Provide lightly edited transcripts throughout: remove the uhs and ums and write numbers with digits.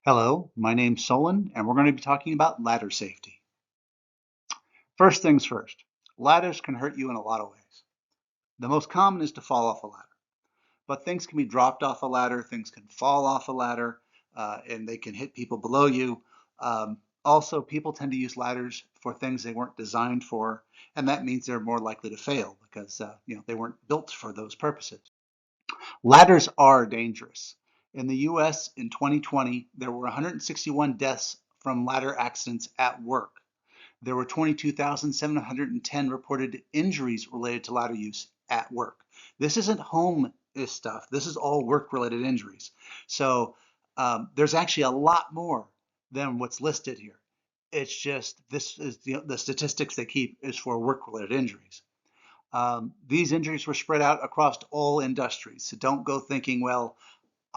Hello, my name's Solon, and we're going to be talking about ladder safety. First things first, ladders can hurt you in a lot of ways. The most common is to fall off a ladder, but things can be dropped off a ladder, things can fall off a ladder, and they can hit people below you. Also, people tend to use ladders for things they weren't designed for, and that means they're more likely to fail because they weren't built for those purposes. Ladders are dangerous. In the US in 2020, there were 161 deaths from ladder accidents at work. There were 22,710 reported injuries related to ladder use at work. This isn't home stuff. This is all work-related injuries. So there's actually a lot more than what's listed here. It's just this is the statistics they keep is for work-related injuries. These injuries were spread out across all industries. So don't go thinking, well,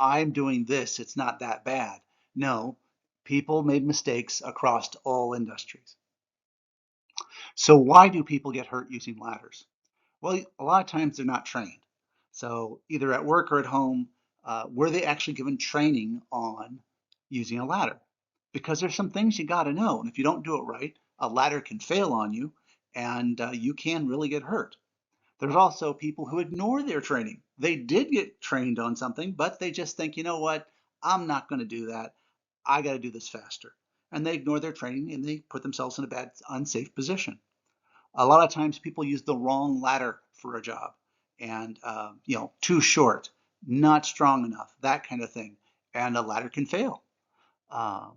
I'm doing this, it's not that bad. No, people made mistakes across all industries. So why do people get hurt using ladders? Well, a lot of times they're not trained. So either at work or at home, were they actually given training on using a ladder? Because there's some things you got to know. And if you don't do it right, a ladder can fail on you and you can really get hurt. There's also people who ignore their training. They did get trained on something, but they just think, you know what, I'm not going to do that. I got to do this faster. And they ignore their training and they put themselves in a bad, unsafe position. A lot of times people use the wrong ladder for a job and, too short, not strong enough, that kind of thing. And a ladder can fail. Um,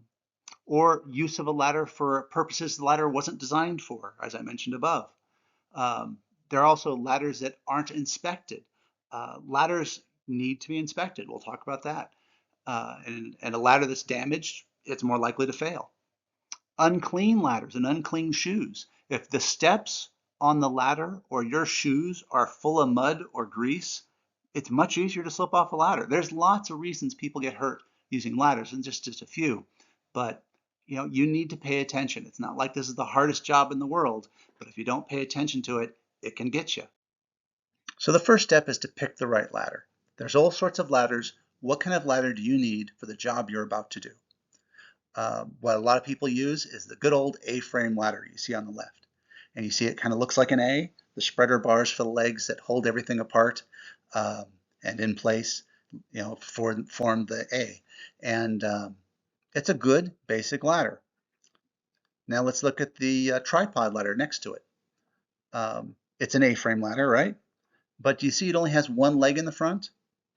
or use of a ladder for purposes the ladder wasn't designed for, as I mentioned above. Um, there are also ladders that aren't inspected. Ladders need to be inspected. We'll talk about that. And a ladder that's damaged, it's more likely to fail. Unclean ladders and unclean shoes. If the steps on the ladder or your shoes are full of mud or grease, it's much easier to slip off a ladder. There's lots of reasons people get hurt using ladders, and just a few. But you need to pay attention. It's not like this is the hardest job in the world, but if you don't pay attention to it, it can get you. So the first step is to pick the right ladder. There's all sorts of ladders. What kind of ladder do you need for the job you're about to do? What a lot of people use is the good old A-frame ladder you see on the left. And you see it kind of looks like an A, the spreader bars for the legs that hold everything apart and in place, form the A. And it's a good basic ladder. Now let's look at the tripod ladder next to it. It's an A-frame ladder, right? But do you see it only has one leg in the front?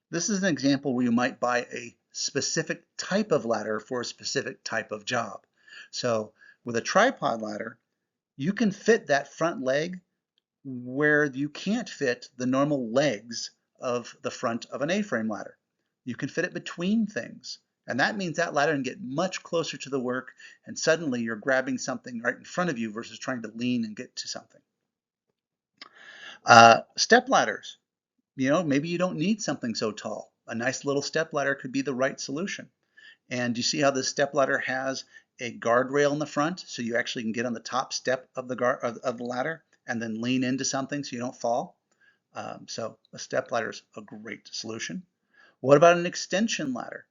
This is an example where you might buy a specific type of ladder for a specific type of job. So with a tripod ladder, you can fit that front leg where you can't fit the normal legs of the front of an A-frame ladder. You can fit it between things. And that means that ladder can get much closer to the work, and suddenly you're grabbing something right in front of you versus trying to lean and get to something. Step ladders. Maybe you don't need something so tall. A nice little step ladder could be the right solution. And you see how this step ladder has a guardrail in the front, so you actually can get on the top step of the ladder and then lean into something so you don't fall. So a step ladder is a great solution. What about an extension ladder?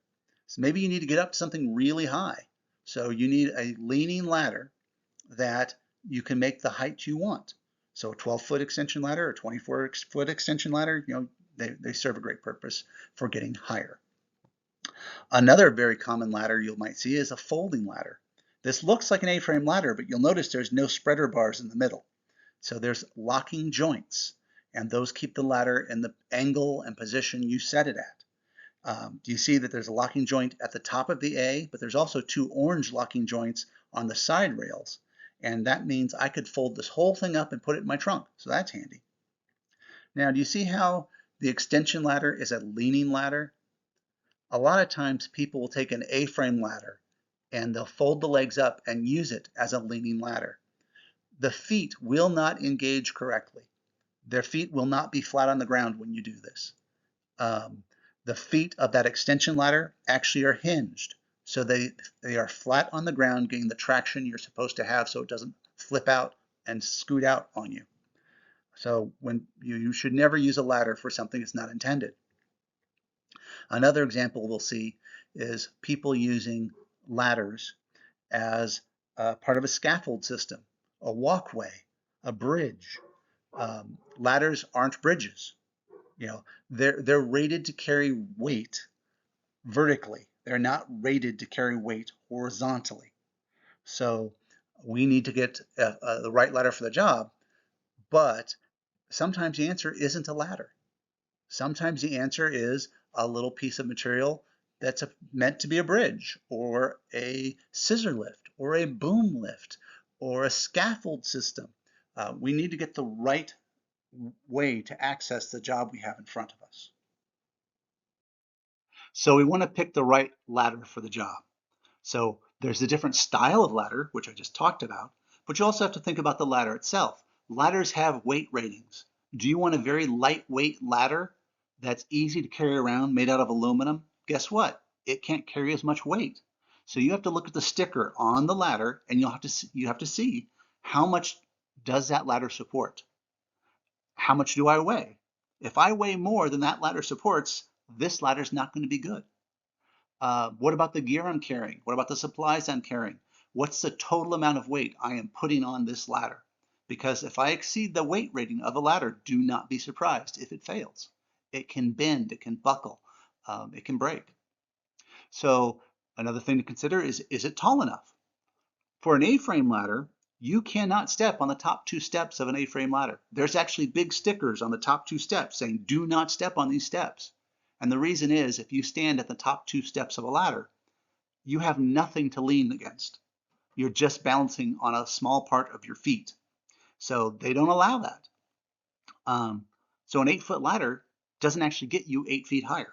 So maybe you need to get up to something really high. So you need a leaning ladder that you can make the height you want. So a 12-foot extension ladder or 24-foot extension ladder, they serve a great purpose for getting higher. Another very common ladder you might see is a folding ladder. This looks like an A-frame ladder, but you'll notice there's no spreader bars in the middle. So there's locking joints, and those keep the ladder in the angle and position you set it at. Do you see that there's a locking joint at the top of the A, but there's also two orange locking joints on the side rails. And that means I could fold this whole thing up and put it in my trunk. So that's handy. Now, do you see how the extension ladder is a leaning ladder? A lot of times people will take an A-frame ladder and they'll fold the legs up and use it as a leaning ladder. The feet will not engage correctly. Their feet will not be flat on the ground when you do this. The feet of that extension ladder actually are hinged. So they are flat on the ground, getting the traction you're supposed to have so it doesn't flip out and scoot out on you. So when you should never use a ladder for something that's not intended. Another example we'll see is people using ladders as part of a scaffold system, a walkway, a bridge. Ladders aren't bridges. You know, they're rated to carry weight vertically. They're not rated to carry weight horizontally. So we need to get the right ladder for the job, but sometimes the answer isn't a ladder. Sometimes the answer is a little piece of material that's meant to be a bridge, or a scissor lift, or a boom lift, or a scaffold system. We need to get the right way to access the job we have in front of us. So we want to pick the right ladder for the job. So there's a different style of ladder, which I just talked about, but you also have to think about the ladder itself. Ladders have weight ratings. Do you want a very lightweight ladder that's easy to carry around, made out of aluminum? Guess what? It can't carry as much weight. So you have to look at the sticker on the ladder, and you have to see how much does that ladder support? How much do I weigh? If I weigh more than that ladder supports, this ladder is not going to be good. What about the gear I'm carrying? What about the supplies I'm carrying? What's the total amount of weight I am putting on this ladder? Because if I exceed the weight rating of a ladder, do not be surprised if it fails. It can bend, it can buckle, it can break. So another thing to consider is it tall enough? For an A-frame ladder, you cannot step on the top 2 steps of an A-frame ladder. There's actually big stickers on the top 2 steps saying, do not step on these steps. And the reason is, if you stand at the top 2 steps of a ladder, you have nothing to lean against. You're just balancing on a small part of your feet. So they don't allow that. So an 8-foot ladder doesn't actually get you 8 feet higher.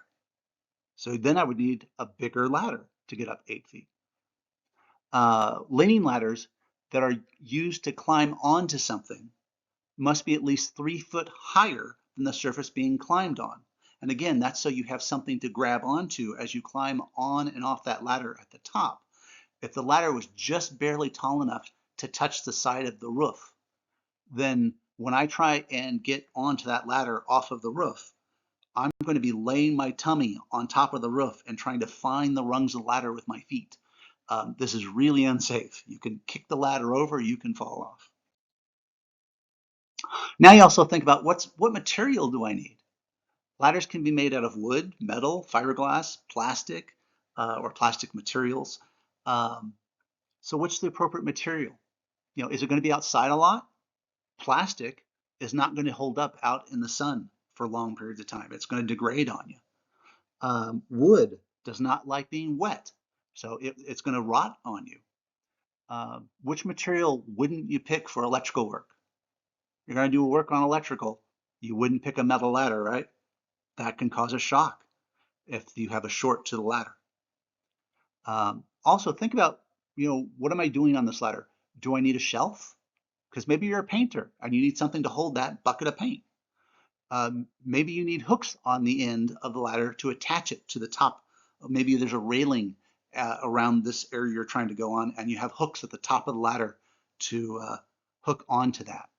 So then I would need a bigger ladder to get up 8 feet. Leaning ladders that are used to climb onto something must be at least 3 foot higher than the surface being climbed on. And again, that's so you have something to grab onto as you climb on and off that ladder at the top. If the ladder was just barely tall enough to touch the side of the roof, then when I try and get onto that ladder off of the roof, I'm going to be laying my tummy on top of the roof and trying to find the rungs of the ladder with my feet. This is really unsafe. You can kick the ladder over, you can fall off. Now you also think about what material do I need? Ladders can be made out of wood, metal, fiberglass, plastic, or plastic materials. So what's the appropriate material? You know, is it going to be outside a lot? Plastic is not going to hold up out in the sun for long periods of time. It's going to degrade on you. Wood does not like being wet, so it's going to rot on you. Which material wouldn't you pick for electrical work? You're going to do work on electrical. You wouldn't pick a metal ladder, right? That can cause a shock if you have a short to the ladder. Also think about, what am I doing on this ladder? Do I need a shelf? Because maybe you're a painter and you need something to hold that bucket of paint. Maybe you need hooks on the end of the ladder to attach it to the top. Maybe there's a railing around this area you're trying to go on, and you have hooks at the top of the ladder to hook onto that.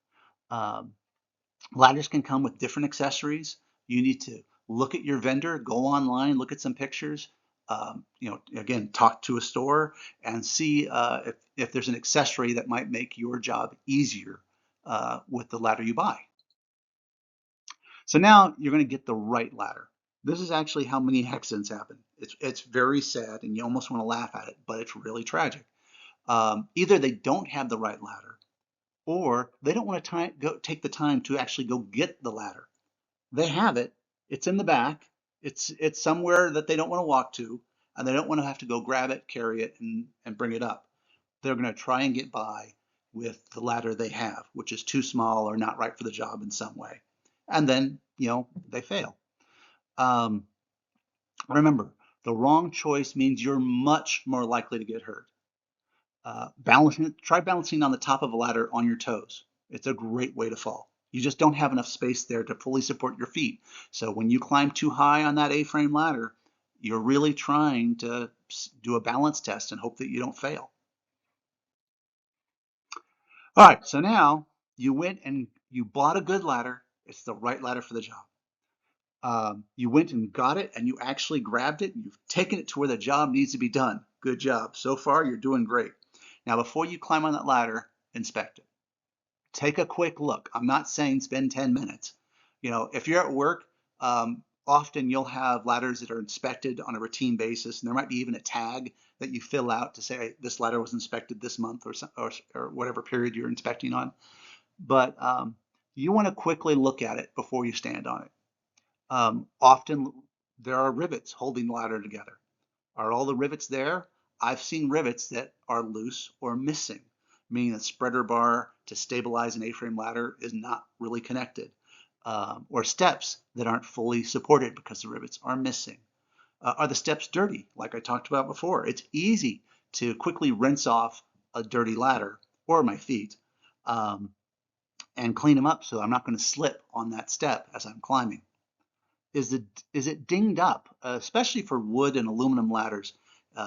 Ladders can come with different accessories. You need to look at your vendor, go online, look at some pictures. Again, talk to a store and see if there's an accessory that might make your job easier with the ladder you buy. So now you're going to get the right ladder. This is actually how many accidents happen. It's very sad, and you almost want to laugh at it, but it's really tragic. Either they don't have the right ladder, or they don't want to take the time to actually go get the ladder. They have it. It's in the back. It's somewhere that they don't want to walk to, and they don't want to have to go grab it, carry it, and bring it up. They're going to try and get by with the ladder they have, which is too small or not right for the job in some way. And then, they fail. Remember, the wrong choice means you're much more likely to get hurt. Try balancing on the top of a ladder on your toes. It's a great way to fall. You just don't have enough space there to fully support your feet. So when you climb too high on that A-frame ladder, you're really trying to do a balance test and hope that you don't fail. All right, so now you went and you bought a good ladder. It's the right ladder for the job. You went and got it and you actually grabbed it and you've taken it to where the job needs to be done. Good job. So far, you're doing great. Now, before you climb on that ladder, inspect it. Take a quick look. I'm not saying spend 10 minutes. If you're at work, often you'll have ladders that are inspected on a routine basis, and there might be even a tag that you fill out to say hey, this ladder was inspected this month or whatever period you're inspecting on. But you want to quickly look at it before you stand on it. Often there are rivets holding the ladder together. Are all the rivets there? I've seen rivets that are loose or missing, meaning the spreader bar to stabilize an A-frame ladder is not really connected, or steps that aren't fully supported because the rivets are missing. Are the steps dirty? Like I talked about before, it's easy to quickly rinse off a dirty ladder or my feet and clean them up so I'm not going to slip on that step as I'm climbing. Is it dinged up, especially for wood and aluminum ladders,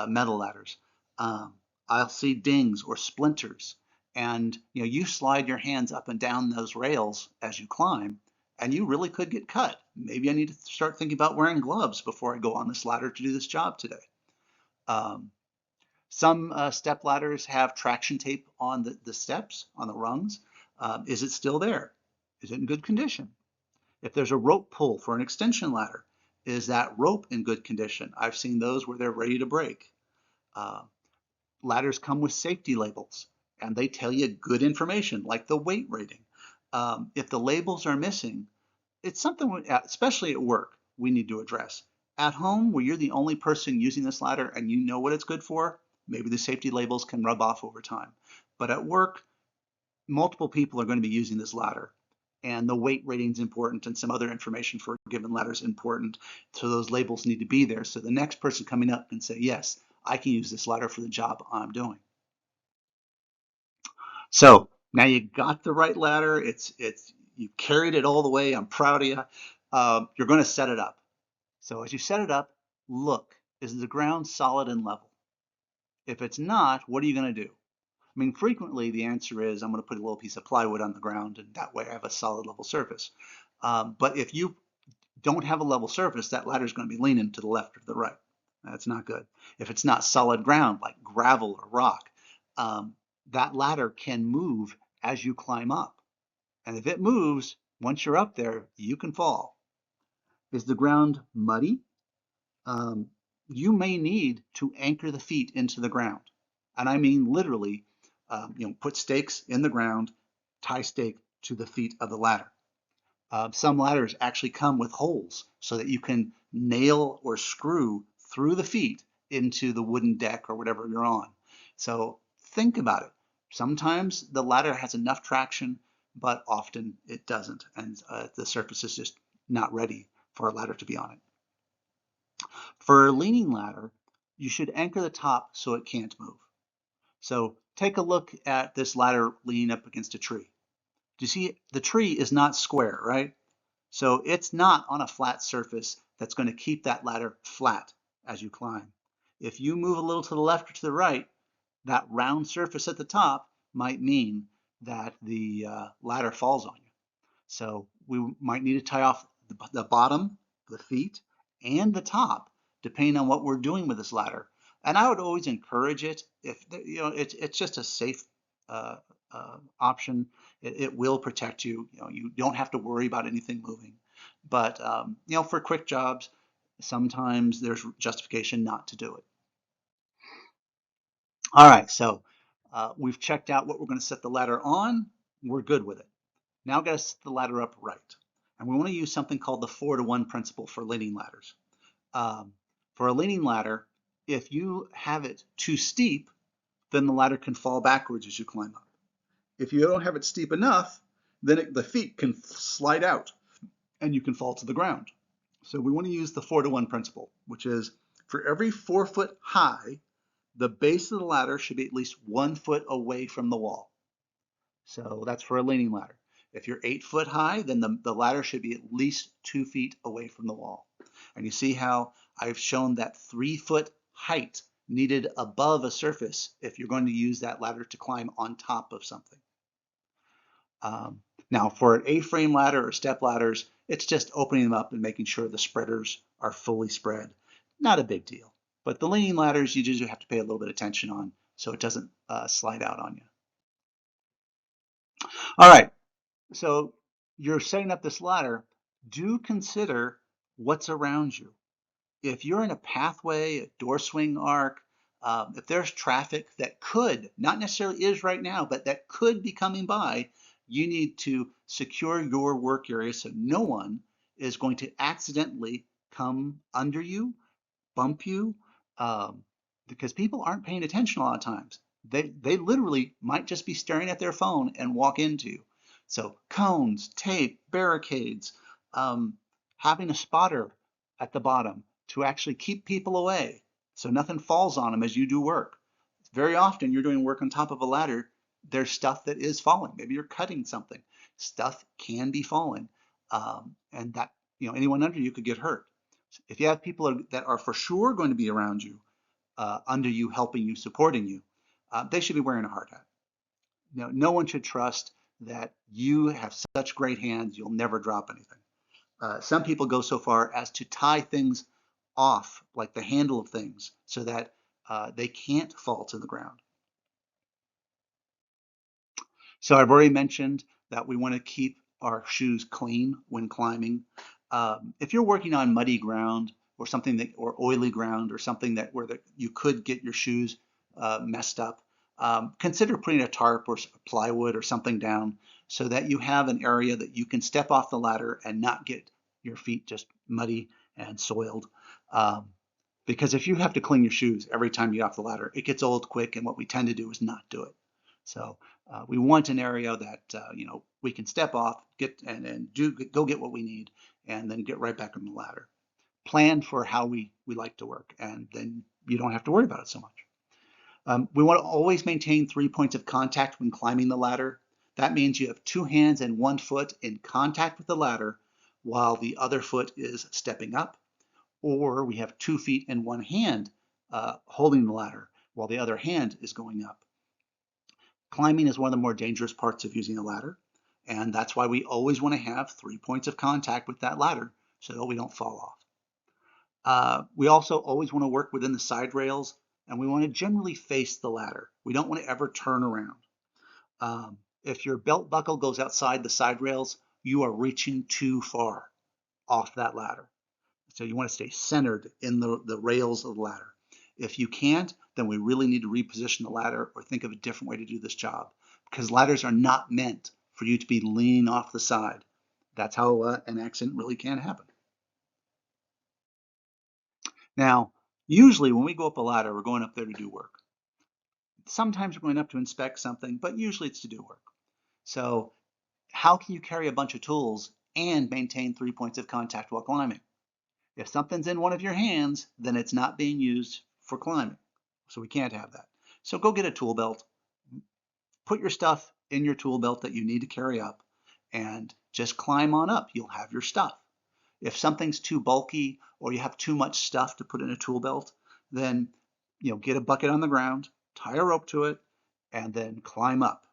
metal ladders? I'll see dings or splinters, and you slide your hands up and down those rails as you climb, and you really could get cut. Maybe I need to start thinking about wearing gloves before I go on this ladder to do this job today. Some step ladders have traction tape on the steps, on the rungs. Is it still there? Is it in good condition? If there's a rope pull for an extension ladder, is that rope in good condition? I've seen those where they're ready to break. Ladders come with safety labels, and they tell you good information, like the weight rating. If the labels are missing, it's something, especially at work, we need to address. At home, where you're the only person using this ladder and you know what it's good for, maybe the safety labels can rub off over time. But at work, multiple people are going to be using this ladder, and the weight rating is important and some other information for a given ladder is important. So those labels need to be there so the next person coming up can say, yes, I can use this ladder for the job I'm doing. So now you got the right ladder. You carried it all the way. I'm proud of you. You're going to set it up. So as you set it up, look, is the ground solid and level? If it's not, what are you going to do? I mean, frequently the answer is I'm going to put a little piece of plywood on the ground and that way I have a solid level surface. But if you don't have a level surface, that ladder is going to be leaning to the left or the right. That's not good. If it's not solid ground like gravel or rock, that ladder can move as you climb up. And if it moves, once you're up there, you can fall. Is the ground muddy? You may need to anchor the feet into the ground. And I mean literally, put stakes in the ground, tie stake to the feet of the ladder. Some ladders actually come with holes so that you can nail or screw through the feet into the wooden deck or whatever you're on. So think about it. Sometimes the ladder has enough traction, but often it doesn't, and the surface is just not ready for a ladder to be on it. For a leaning ladder, you should anchor the top so it can't move. So take a look at this ladder leaning up against a tree. Do you see the tree is not square, right? So it's not on a flat surface that's going to keep that ladder flat as you climb. If you move a little to the left or to the right, that round surface at the top might mean that the ladder falls on you. So we might need to tie off the bottom, the feet, and the top, depending on what we're doing with this ladder. And I would always encourage it if it's just a safe option. It will protect you. You don't have to worry about anything moving. But for quick jobs, sometimes there's justification not to do it. All right, so we've checked out what we're going to set the ladder on. We're good with it. Now we've got to set the ladder up right. And we want to use something called the 4-to-1 principle for leaning ladders. For a leaning ladder, if you have it too steep, then the ladder can fall backwards as you climb up. If you don't have it steep enough, then the feet can slide out and you can fall to the ground. So we want to use the 4-to-1 principle, which is for every 4 foot high, the base of the ladder should be at least 1 foot away from the wall. So that's for a leaning ladder. If you're 8 foot high, then the ladder should be at least 2 feet away from the wall. And you see how I've shown that 3 foot height needed above a surface if you're going to use that ladder to climb on top of something. Now, for an A-frame ladder or step ladders, it's just opening them up and making sure the spreaders are fully spread. Not a big deal. But the leaning ladders, you just have to pay a little bit of attention on so it doesn't slide out on you. All right, so you're setting up this ladder. Do consider what's around you. If you're in a pathway, a door swing arc, if there's traffic that could, not necessarily is right now, but that could be coming by, you need to secure your work area so no one is going to accidentally come under you, bump you, um, because people aren't paying attention a lot of times. They literally might just be staring at their phone and walk into you. So cones, tape, barricades, having a spotter at the bottom to actually keep people away so nothing falls on them as you do work. Very often you're doing work on top of a ladder, there's stuff that is falling. Maybe you're cutting something. Stuff can be falling, and that, anyone under you could get hurt. If you have people that are for sure going to be around you, under you, helping you, supporting you, they should be wearing a hard hat. No one should trust that you have such great hands, you'll never drop anything. Some people go so far as to tie things off, like the handle of things, so that they can't fall to the ground. So I've already mentioned that we want to keep our shoes clean when climbing. If you're working on muddy ground or something that, or oily ground or something that where you could get your shoes messed up, consider putting a tarp or plywood or something down so that you have an area that you can step off the ladder and not get your feet just muddy and soiled. Because if you have to clean your shoes every time you get off the ladder, it gets old quick, and what we tend to do is not do it. So we want an area that we can step off, get and go get what we need, and then get right back on the ladder. Plan for how we like to work, and then you don't have to worry about it so much. We want to always maintain 3 points of contact when climbing the ladder. That means you have 2 hands and 1 foot in contact with the ladder while the other foot is stepping up, or we have 2 feet and 1 hand holding the ladder while the other hand is going up. Climbing is one of the more dangerous parts of using a ladder, and that's why we always want to have 3 points of contact with that ladder so that we don't fall off. We also always want to work within the side rails, and we want to generally face the ladder. We don't want to ever turn around. If your belt buckle goes outside the side rails, you are reaching too far off that ladder. So you want to stay centered in the rails of the ladder. If you can't, then we really need to reposition the ladder or think of a different way to do this job, because ladders are not meant for you to be leaning off the side. That's how an accident really can happen. Now, usually when we go up a ladder, we're going up there to do work. Sometimes we're going up to inspect something, but usually it's to do work. So how can you carry a bunch of tools and maintain 3 points of contact while climbing? If something's in one of your hands, then it's not being used for climbing. So we can't have that. So go get a tool belt, put your stuff in your tool belt that you need to carry up, and just climb on up. You'll have your stuff. If something's too bulky or you have too much stuff to put in a tool belt, then get a bucket on the ground, tie a rope to it, and then climb up.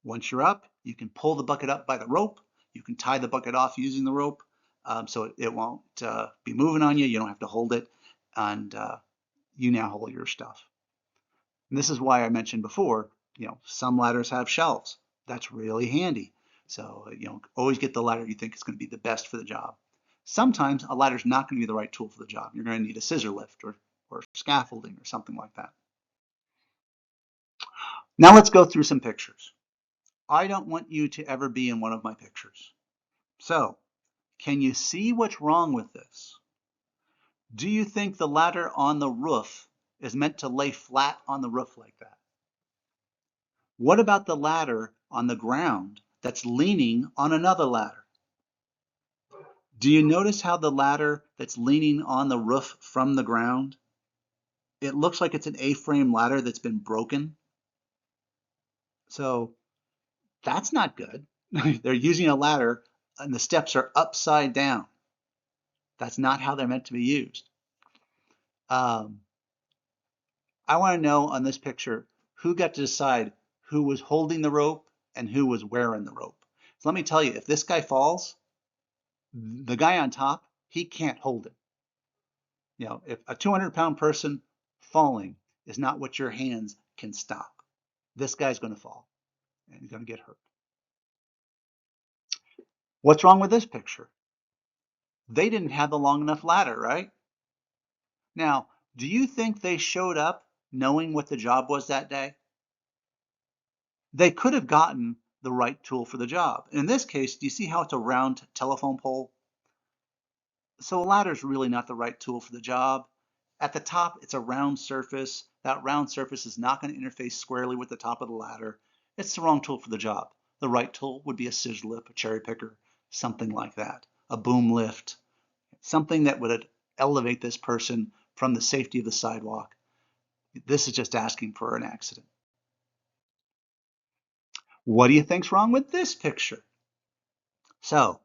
Once you're up, you can pull the bucket up by the rope. You can tie the bucket off using the rope, so it won't be moving on you. You don't have to hold it, and you now hold your stuff. And this is why I mentioned before, some ladders have shelves. That's really handy. So, always get the ladder you think is going to be the best for the job. Sometimes a ladder is not going to be the right tool for the job. You're going to need a scissor lift or scaffolding or something like that. Now let's go through some pictures. I don't want you to ever be in one of my pictures. So, can you see what's wrong with this? Do you think the ladder on the roof is meant to lay flat on the roof like that? What about the ladder on the ground that's leaning on another ladder? Do you notice how the ladder that's leaning on the roof from the ground, it looks like it's an A-frame ladder that's been broken? So that's not good. They're using a ladder and the steps are upside down. That's not how they're meant to be used. I want to know on this picture who got to decide who was holding the rope and who was wearing the rope. So let me tell you, if this guy falls, the guy on top, he can't hold it. You know, if a 200-pound person falling is not what your hands can stop, this guy's going to fall and he's going to get hurt. What's wrong with this picture? They didn't have the long enough ladder, right? Now, do you think they showed up knowing what the job was that day? They could have gotten the right tool for the job. In this case, do you see how it's a round telephone pole? So a ladder is really not the right tool for the job. At the top, it's a round surface. That round surface is not going to interface squarely with the top of the ladder. It's the wrong tool for the job. The right tool would be a scissor lift, a cherry picker, something like that, a boom lift, something that would elevate this person from the safety of the sidewalk. This is just asking for an accident. What do you think's wrong with this picture? So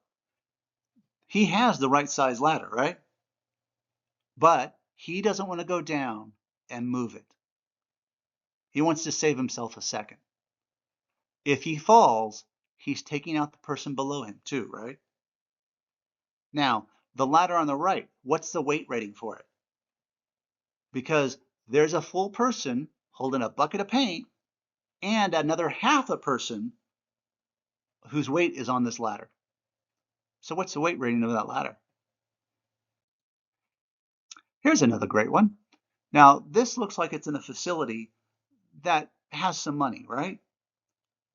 he has the right size ladder, right? But he doesn't want to go down and move it. He wants to save himself a second. If he falls, he's taking out the person below him too, right? Now, the ladder on the right, what's the weight rating for it? Because there's a full person holding a bucket of paint and another half a person whose weight is on this ladder. So what's the weight rating of that ladder? Here's another great one. Now, this looks like it's in a facility that has some money, right?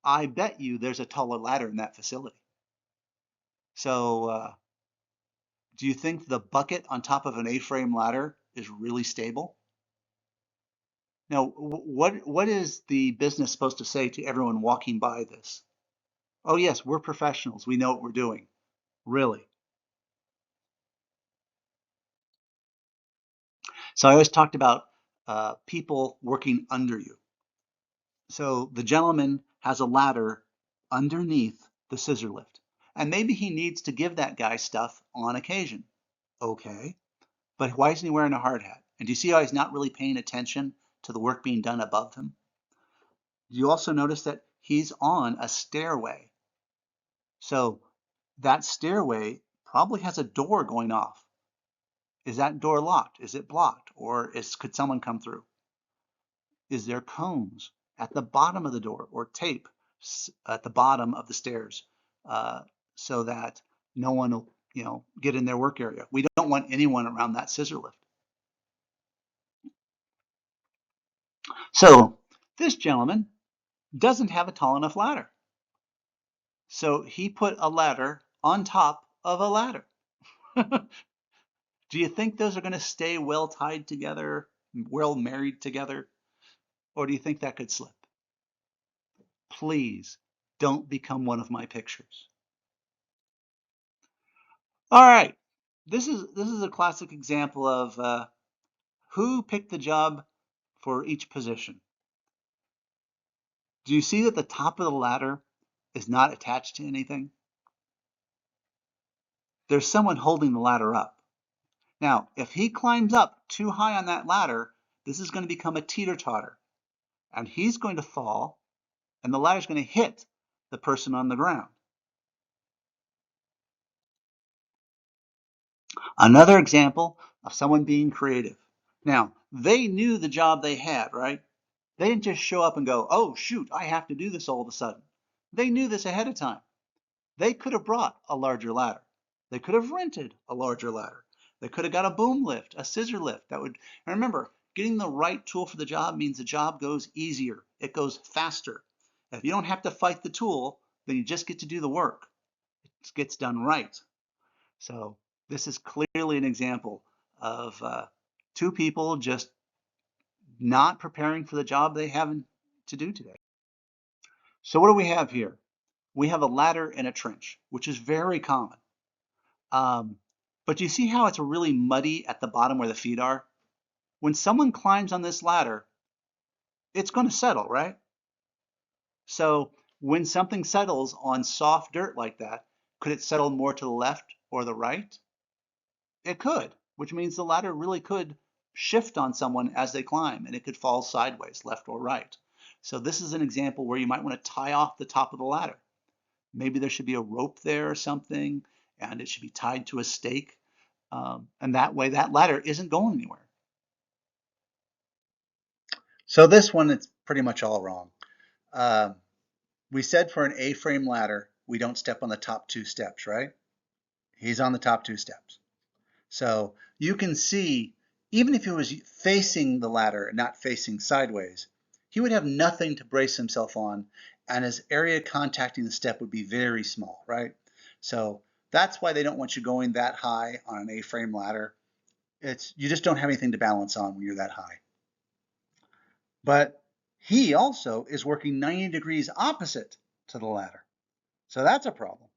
I bet you there's a taller ladder in that facility. So do you think the bucket on top of an A-frame ladder is really stable? Now, what is the business supposed to say to everyone walking by this? Oh yes, we're professionals. We know what we're doing. Really? So I always talked about people working under you. So the gentleman has a ladder underneath the scissor lift. And maybe he needs to give that guy stuff on occasion. Okay. But why isn't he wearing a hard hat? And do you see how he's not really paying attention to the work being done above him? You also notice that he's on a stairway. So that stairway probably has a door going off. Is that door locked? Is it blocked? Or could someone come through? Is there cones at the bottom of the door or tape at the bottom of the stairs so that no one will, get in their work area? We don't want anyone around that scissor lift. So this gentleman doesn't have a tall enough ladder. So he put a ladder on top of a ladder. Do you think those are going to stay well tied together, well married together? Or do you think that could slip? Please don't become one of my pictures. All right. This is a classic example of who picked the job for each position. Do you see that the top of the ladder is not attached to anything? There's someone holding the ladder up. Now, if he climbs up too high on that ladder, this is going to become a teeter-totter. And he's going to fall, and the ladder's going to hit the person on the ground. Another example of someone being creative. Now, they knew the job they had, right? They didn't just show up and go, oh, shoot, I have to do this all of a sudden. They knew this ahead of time. They could have brought a larger ladder. They could have rented a larger ladder. They could have got a boom lift, a scissor lift. And remember, getting the right tool for the job means the job goes easier. It goes faster. If you don't have to fight the tool, then you just get to do the work. It gets done right. So this is clearly an example of two people just not preparing for the job they have to do today. So what do we have here? We have a ladder and a trench, which is very common. But you see how it's really muddy at the bottom where the feet are? When someone climbs on this ladder, it's going to settle, right? So when something settles on soft dirt like that, could it settle more to the left or the right? It could, which means the ladder really could shift on someone as they climb, and it could fall sideways, left or right. So this is an example where you might want to tie off the top of the ladder. Maybe there should be a rope there or something, and it should be tied to a stake. And that way that ladder isn't going anywhere. So this one, it's pretty much all wrong. We said for an A-frame ladder, we don't step on the top 2 steps, right? He's on the top 2 steps. So you can see, even if he was facing the ladder and not facing sideways, he would have nothing to brace himself on, and his area contacting the step would be very small, right? So that's why they don't want you going that high on an A-frame ladder. You just don't have anything to balance on when you're that high. But he also is working 90 degrees opposite to the ladder. So that's a problem.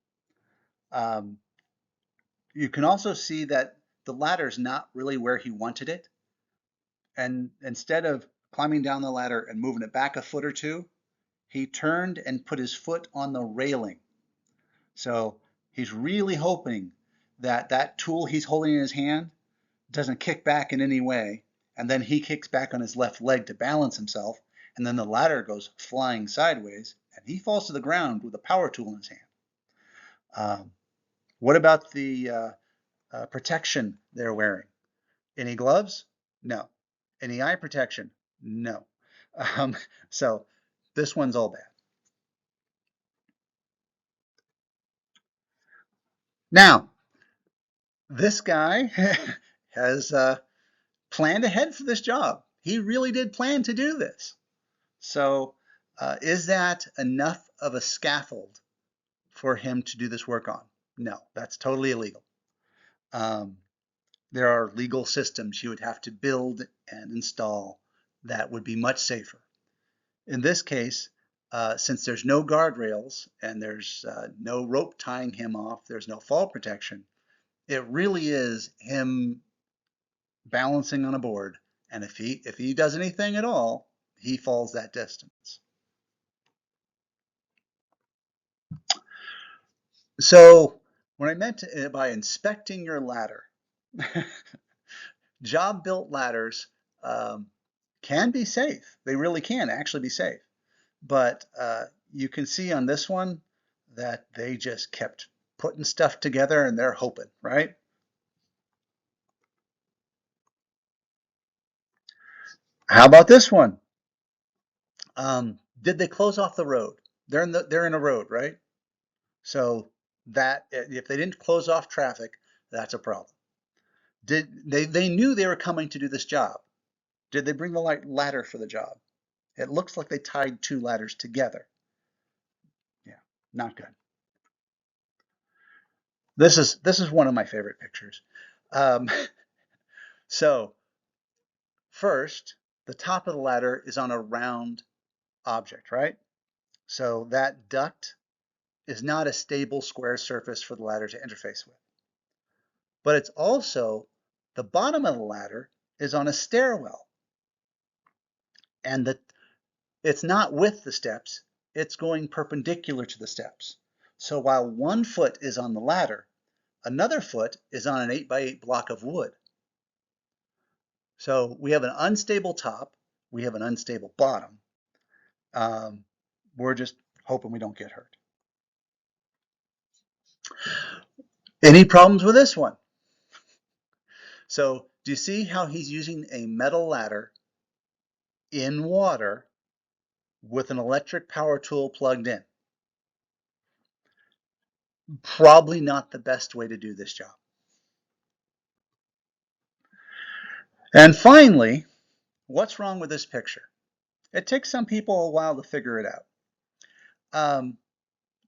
You can also see that the ladder is not really where he wanted it. And instead of climbing down the ladder and moving it back a foot or two, he turned and put his foot on the railing. So he's really hoping that that tool he's holding in his hand doesn't kick back in any way, and then he kicks back on his left leg to balance himself, and then the ladder goes flying sideways, and he falls to the ground with a power tool in his hand. What about the protection they're wearing? Any gloves? No. Any eye protection? No. So this one's all bad. Now, this guy has planned ahead for this job. He really did plan to do this. So is that enough of a scaffold for him to do this work on? No, that's totally illegal. There are legal systems you would have to build and install that would be much safer. In this case, since there's no guardrails and there's no rope tying him off, there's no fall protection, it really is him balancing on a board. And if he does anything at all, he falls that distance. So when I meant by inspecting your ladder, job built ladders can be safe. They really can actually be safe. But you can see on this one that they just kept putting stuff together and they're hoping, right? How about this one? Did they close off the road? They're in a road, right? So that if they didn't close off traffic, that's a problem. They knew they were coming to do this job? Did they bring the ladder for the job? It looks like they tied 2 ladders together. Yeah, not good. This is one of my favorite pictures. Um, so first, the top of the ladder is on a round object, right? So that duct is not a stable square surface for the ladder to interface with. But it's also, the bottom of the ladder is on a stairwell. And it's not with the steps, it's going perpendicular to the steps. So while one foot is on the ladder, another foot is on an 8x8 block of wood. So we have an unstable top, we have an unstable bottom. We're just hoping we don't get hurt. Any problems with this one? So do you see how he's using a metal ladder in water with an electric power tool plugged in? Probably not the best way to do this job. And finally, what's wrong with this picture? It takes some people a while to figure it out.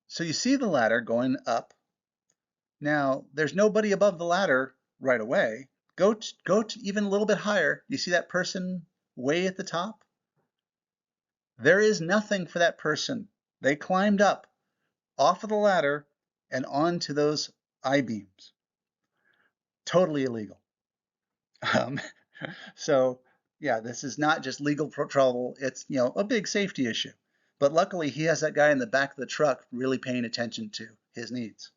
So you see the ladder going up. Now, there's nobody above the ladder right away. Go to even a little bit higher. You see that person way at the top? There is nothing for that person. They climbed up off of the ladder and onto those I-beams. Totally illegal. So yeah, this is not just legal trouble. It's, a big safety issue. But luckily, he has that guy in the back of the truck really paying attention to his needs.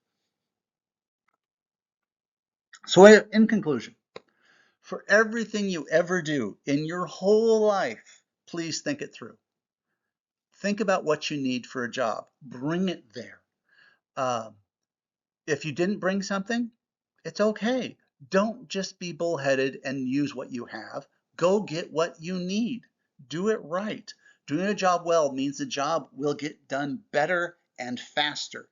So in conclusion, for everything you ever do in your whole life, please think it through. Think about what you need for a job. Bring it there. Um, if you didn't bring something, it's okay. Don't just be bullheaded and use what you have. Go get what you need. Do it right. Doing a job well means the job will get done better and faster.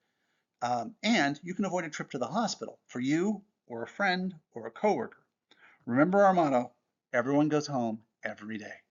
And you can avoid a trip to the hospital for you or a friend or a coworker. Remember our motto, everyone goes home every day.